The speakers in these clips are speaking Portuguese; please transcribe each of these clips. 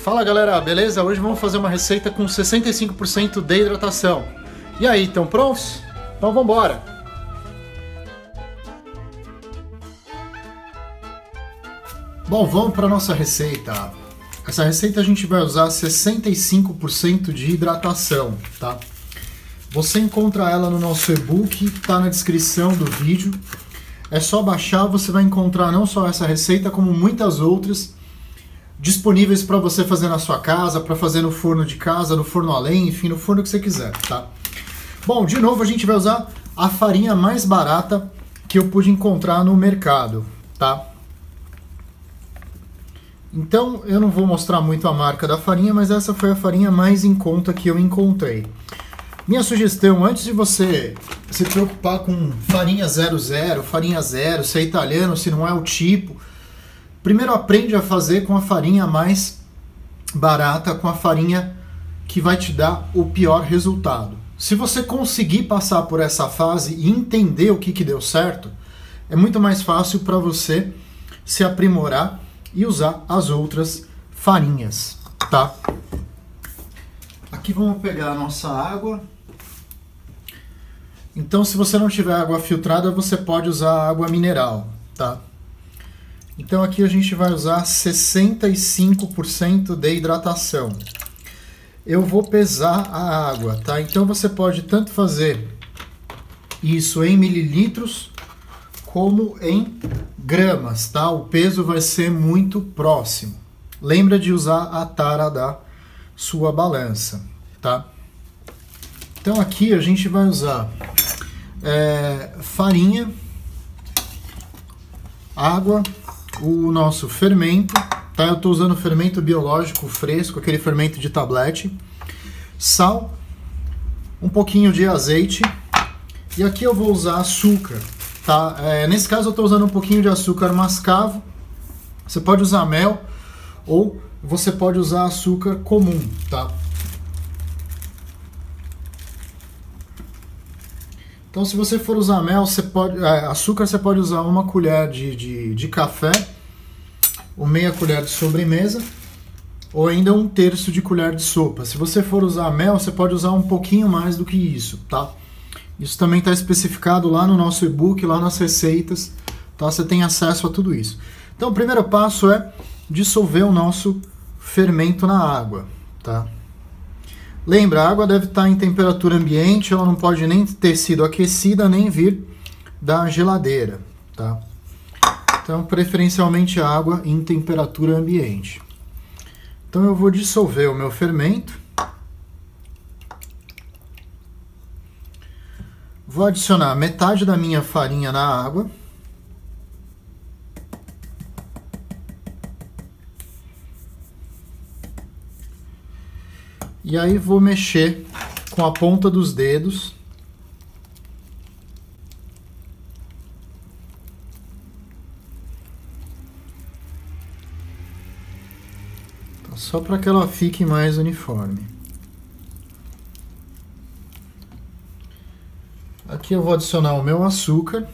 Fala galera, beleza? Hoje vamos fazer uma receita com 65% de hidratação. E aí, estão prontos? Então vamos embora! Bom, vamos para a nossa receita. Essa receita a gente vai usar 65% de hidratação, tá? Você encontra ela no nosso e-book, tá na descrição do vídeo. É só baixar, você vai encontrar não só essa receita, como muitas outras disponíveis para você fazer na sua casa, para fazer no forno de casa, no forno a lenha, enfim, no forno que você quiser, tá? Bom, de novo a gente vai usar a farinha mais barata que eu pude encontrar no mercado, tá? Então eu não vou mostrar muito a marca da farinha, mas essa foi a farinha mais em conta que eu encontrei. Minha sugestão, antes de você se preocupar com farinha 00, farinha zero, se é italiano, se não é o tipo, primeiro aprende a fazer com a farinha mais barata, com a farinha que vai te dar o pior resultado. Se você conseguir passar por essa fase e entender o que deu certo, é muito mais fácil para você se aprimorar e usar as outras farinhas, tá? Aqui vamos pegar a nossa água. Então, se você não tiver água filtrada, você pode usar água mineral, tá? Então aqui a gente vai usar 65% de hidratação. Eu vou pesar a água, tá? Então você pode tanto fazer isso em mililitros como em gramas, tá? O peso vai ser muito próximo. Lembra de usar a tara da sua balança, tá? Então aqui a gente vai usar farinha, água, o nosso fermento, tá? Eu estou usando fermento biológico fresco, aquele fermento de tablete, sal, um pouquinho de azeite e aqui eu vou usar açúcar, tá? Nesse caso eu estou usando um pouquinho de açúcar mascavo. Você pode usar mel ou você pode usar açúcar comum, tá? Então, se você for usar mel, açúcar você pode usar uma colher de café, ou meia colher de sobremesa, ou ainda 1/3 de colher de sopa. Se você for usar mel, você pode usar um pouquinho mais do que isso, tá? Isso também está especificado lá no nosso e-book, lá nas receitas, tá? Você tem acesso a tudo isso. Então, o primeiro passo é dissolver o nosso fermento na água, tá? Lembra, a água deve estar em temperatura ambiente, ela não pode nem ter sido aquecida, nem vir da geladeira, tá? Então, preferencialmente água em temperatura ambiente. Então eu vou dissolver o meu fermento. Vou adicionar metade da minha farinha na água. E aí vou mexer com a ponta dos dedos. Tá, só para que ela fique mais uniforme. Aqui eu vou adicionar o meu açúcar.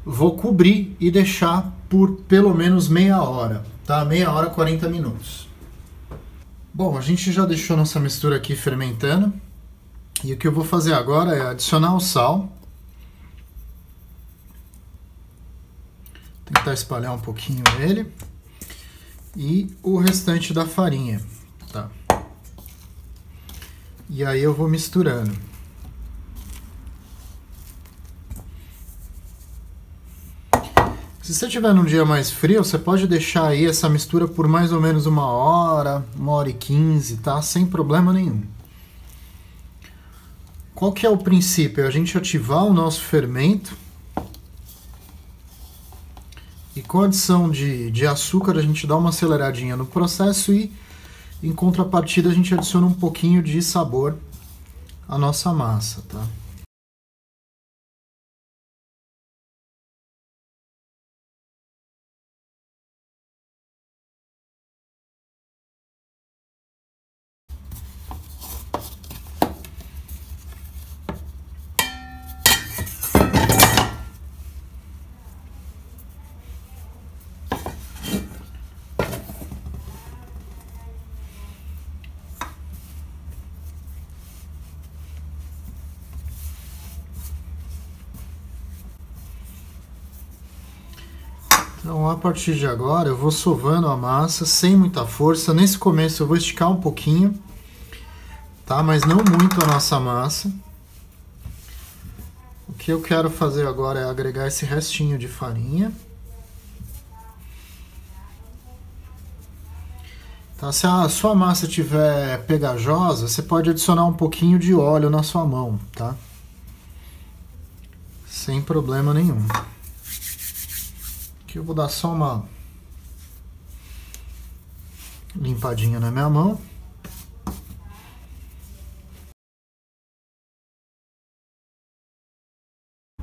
Vou cobrir e deixar por pelo menos meia hora, tá? Meia hora, 40 minutos. Bom, a gente já deixou nossa mistura aqui fermentando. E o que eu vou fazer agora é adicionar o sal. Tentar espalhar um pouquinho ele. E o restante da farinha, tá? E aí eu vou misturando. Se você tiver num dia mais frio, você pode deixar aí essa mistura por mais ou menos 1 hora e 15, tá? Sem problema nenhum. Qual que é o princípio? É a gente ativar o nosso fermento e com a adição de açúcar a gente dá uma aceleradinha no processo e em contrapartida a gente adiciona um pouquinho de sabor à nossa massa, tá? Então, a partir de agora, eu vou sovando a massa sem muita força. Nesse começo eu vou esticar um pouquinho, tá? Mas não muito a nossa massa. O que eu quero fazer agora é agregar esse restinho de farinha. Tá? Se a sua massa estiver pegajosa, você pode adicionar um pouquinho de óleo na sua mão, tá? Sem problema nenhum. Aqui eu vou dar só uma limpadinha na minha mão.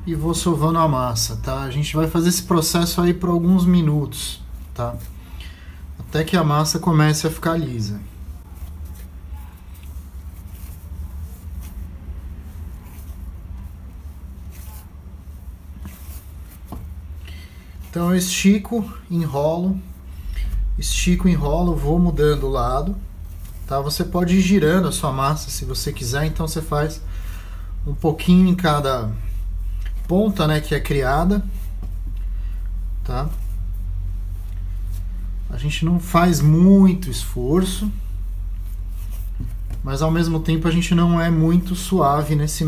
E vou sovando a massa, tá? A gente vai fazer esse processo aí por alguns minutos, tá? Até que a massa comece a ficar lisa. Então eu estico, enrolo, vou mudando o lado, tá? Você pode ir girando a sua massa se você quiser, então você faz um pouquinho em cada ponta, né, que é criada, tá? A gente não faz muito esforço, mas ao mesmo tempo a gente não é muito suave nesse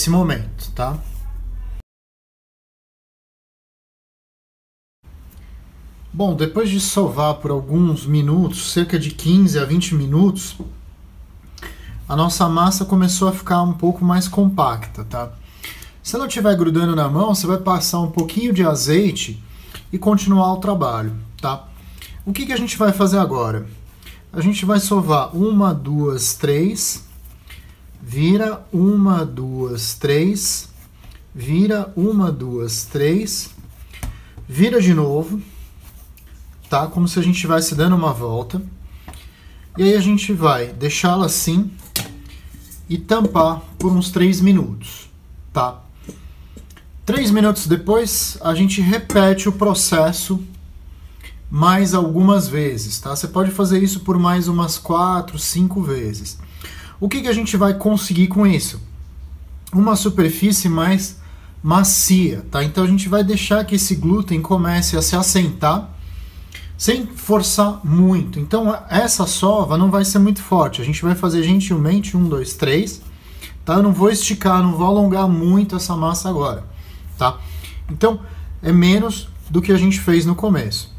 momento, tá? Bom, depois de sovar por alguns minutos, cerca de 15 a 20 minutos, a nossa massa começou a ficar um pouco mais compacta, tá? Se ela estiver grudando na mão, você vai passar um pouquinho de azeite e continuar o trabalho, tá? O que a gente vai fazer agora? A gente vai sovar 1, 2, 3, vira 1, 2, 3, vira 1, 2, 3, vira de novo, tá? Como se a gente estivesse dando uma volta. E aí a gente vai deixá-la assim e tampar por uns 3 minutos, tá? 3 minutos depois, a gente repete o processo mais algumas vezes, tá? Você pode fazer isso por mais umas 4, 5 vezes. O que a gente vai conseguir com isso? Uma superfície mais macia, tá? Então a gente vai deixar que esse glúten comece a se assentar sem forçar muito. Então essa sova não vai ser muito forte. A gente vai fazer gentilmente 1, 2, 3, tá? Eu não vou esticar, não vou alongar muito essa massa agora, tá? Então é menos do que a gente fez no começo.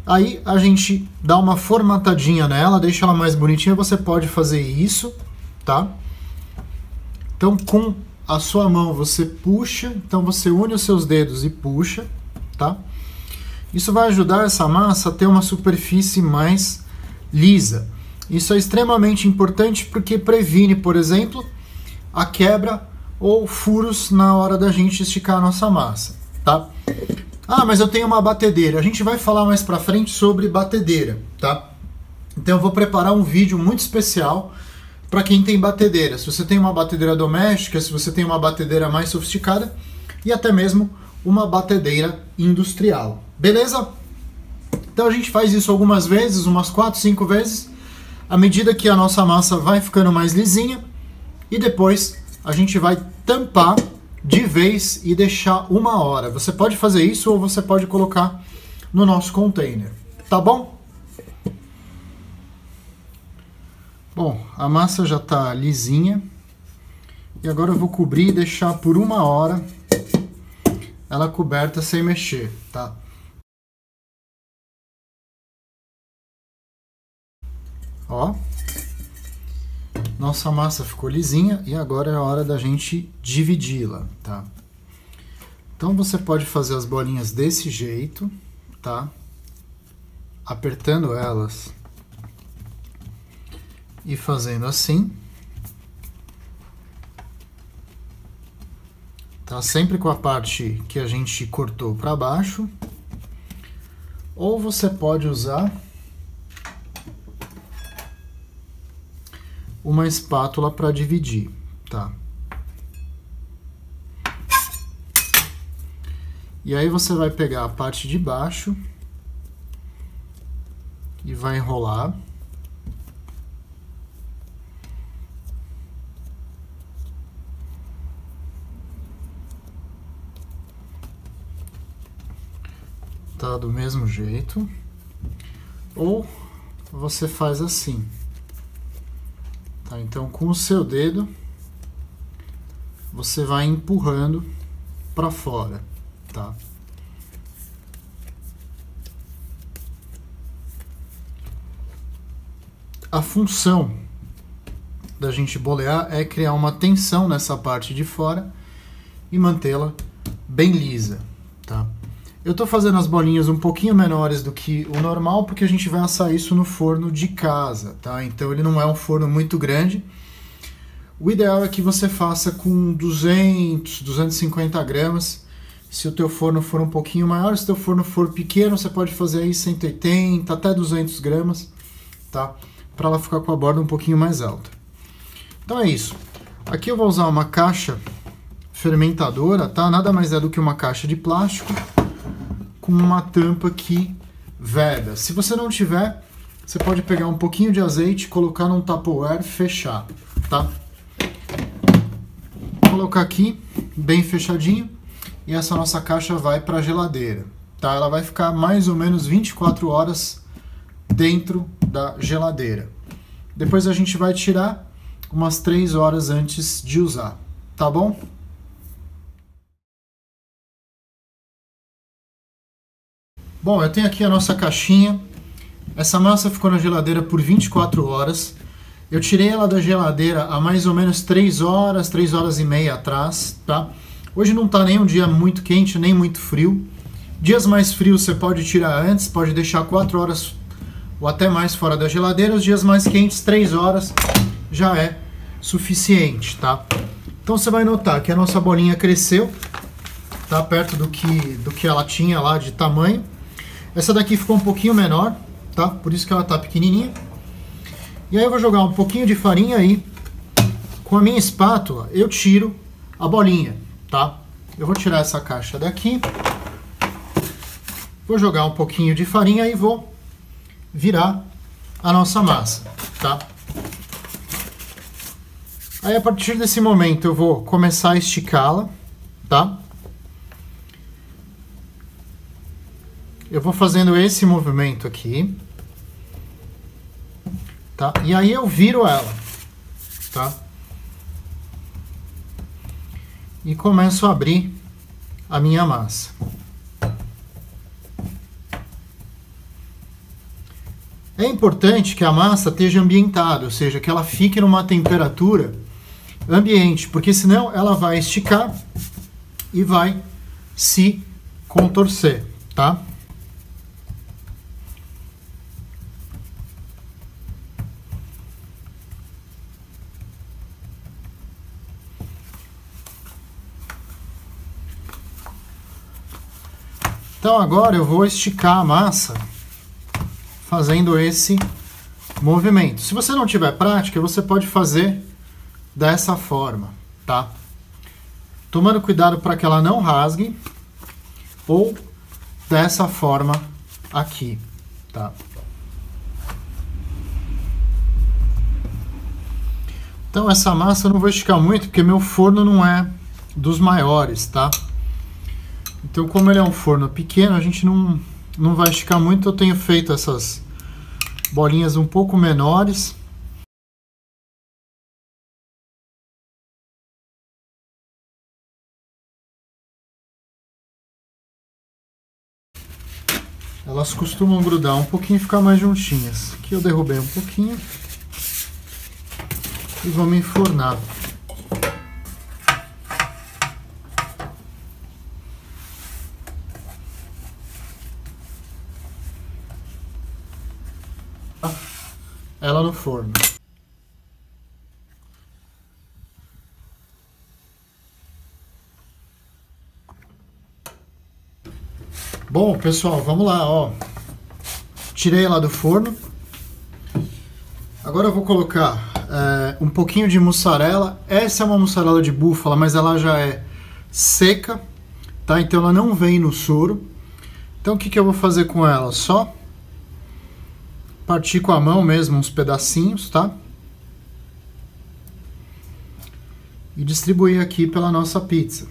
Aí a gente dá uma formatadinha nela, deixa ela mais bonitinha. Você pode fazer isso, tá? Então com a sua mão você puxa, então você une os seus dedos e puxa, tá? Isso vai ajudar essa massa a ter uma superfície mais lisa. Isso é extremamente importante porque previne, por exemplo, a quebra ou furos na hora da gente esticar a nossa massa, tá? Ah, mas eu tenho uma batedeira. A gente vai falar mais pra frente sobre batedeira, tá? Então eu vou preparar um vídeo muito especial para quem tem batedeira. Se você tem uma batedeira doméstica, se você tem uma batedeira mais sofisticada e até mesmo uma batedeira industrial. Beleza? Então a gente faz isso algumas vezes, umas 4, 5 vezes, à medida que a nossa massa vai ficando mais lisinha, e depois a gente vai tampar de vez e deixar 1 hora. Você pode fazer isso ou você pode colocar no nosso container, tá bom? Bom, a massa já está lisinha, e agora eu vou cobrir e deixar por 1 hora ela coberta sem mexer, tá? Ó, nossa massa ficou lisinha e agora é a hora da gente dividi-la, tá? Então você pode fazer as bolinhas desse jeito, tá? Apertando elas e fazendo assim. Tá? Sempre com a parte que a gente cortou para baixo. Ou você pode usar uma espátula para dividir, tá? E aí você vai pegar a parte de baixo e vai enrolar. tá? Do mesmo jeito. Ou você faz assim, tá? Então, com o seu dedo, você vai empurrando para fora, tá? A função da gente bolear é criar uma tensão nessa parte de fora e mantê-la bem lisa, tá? Eu tô fazendo as bolinhas um pouquinho menores do que o normal porque a gente vai assar isso no forno de casa, tá? Então ele não é um forno muito grande. O ideal é que você faça com 200, 250 gramas. Se o teu forno for um pouquinho maior, se o teu forno for pequeno, você pode fazer aí 180 até 200 gramas, tá? Para ela ficar com a borda um pouquinho mais alta. Então é isso. Aqui eu vou usar uma caixa fermentadora, tá? Nada mais é do que uma caixa de plástico com uma tampa que veda. Se você não tiver, você pode pegar um pouquinho de azeite, colocar num Tupperware, fechar, tá? Colocar aqui, bem fechadinho, e essa nossa caixa vai para a geladeira, tá? Ela vai ficar mais ou menos 24 horas dentro da geladeira. Depois a gente vai tirar umas 3 horas antes de usar, tá bom? Bom, eu tenho aqui a nossa caixinha. Essa massa ficou na geladeira por 24 horas. Eu tirei ela da geladeira há mais ou menos 3 horas, 3 horas e meia atrás, tá? Hoje não tá nem um dia muito quente, nem muito frio. Dias mais frios você pode tirar antes, pode deixar 4 horas ou até mais fora da geladeira. Os dias mais quentes, 3 horas já é suficiente, tá? Então você vai notar que a nossa bolinha cresceu, tá? Perto do que ela tinha lá de tamanho. Essa daqui ficou um pouquinho menor, tá? Por isso que ela tá pequenininha. E aí eu vou jogar um pouquinho de farinha aí. Com a minha espátula, eu tiro a bolinha, tá? Eu vou tirar essa caixa daqui. Vou jogar um pouquinho de farinha e vou virar a nossa massa, tá? Aí a partir desse momento eu vou começar a esticá-la, tá? Eu vou fazendo esse movimento aqui, tá? E aí eu viro ela, tá? E começo a abrir a minha massa. É importante que a massa esteja ambientada, ou seja, que ela fique numa temperatura ambiente, porque senão ela vai esticar e vai se contorcer, tá? Então agora eu vou esticar a massa fazendo esse movimento. Se você não tiver prática, você pode fazer dessa forma, tá? Tomando cuidado para que ela não rasgue, ou dessa forma aqui, tá? Então essa massa eu não vou esticar muito, porque meu forno não é dos maiores, tá? Então, como ele é um forno pequeno, a gente não vai esticar muito. Eu tenho feito essas bolinhas um pouco menores. Elas costumam grudar um pouquinho e ficar mais juntinhas. Aqui eu derrubei um pouquinho. E vamos enfornar. Ela no forno. Bom, pessoal, vamos lá, ó. Tirei ela do forno. Agora eu vou colocar um pouquinho de mussarela. Essa é uma mussarela de búfala, mas ela já é seca, tá? Então ela não vem no soro. Então o que eu vou fazer com ela? Só partir com a mão mesmo uns pedacinhos, tá? E distribuir aqui pela nossa pizza.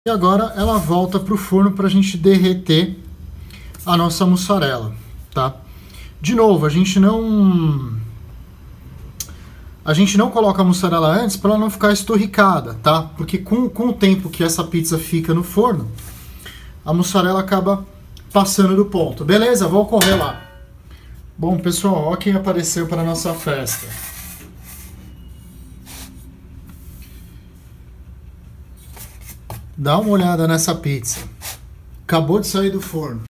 E agora ela volta para o forno para a gente derreter a nossa mussarela, tá? De novo, a gente não coloca a mussarela antes para ela não ficar esturricada, tá? Porque com o tempo que essa pizza fica no forno, a mussarela acaba passando do ponto. Beleza? Vou correr lá. Bom, pessoal, ó quem apareceu para a nossa festa. Dá uma olhada nessa pizza. Acabou de sair do forno.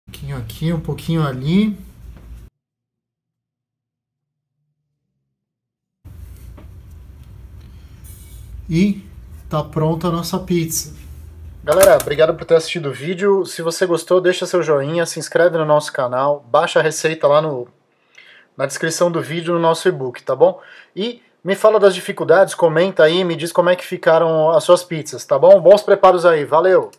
Um pouquinho aqui, um pouquinho ali. E tá pronta a nossa pizza. Galera, obrigado por ter assistido o vídeo. Se você gostou, deixa seu joinha, se inscreve no nosso canal, baixa a receita lá na descrição do vídeo no nosso e-book, tá bom? E me fala das dificuldades, comenta aí, me diz como é que ficaram as suas pizzas, tá bom? Bons preparos aí, valeu!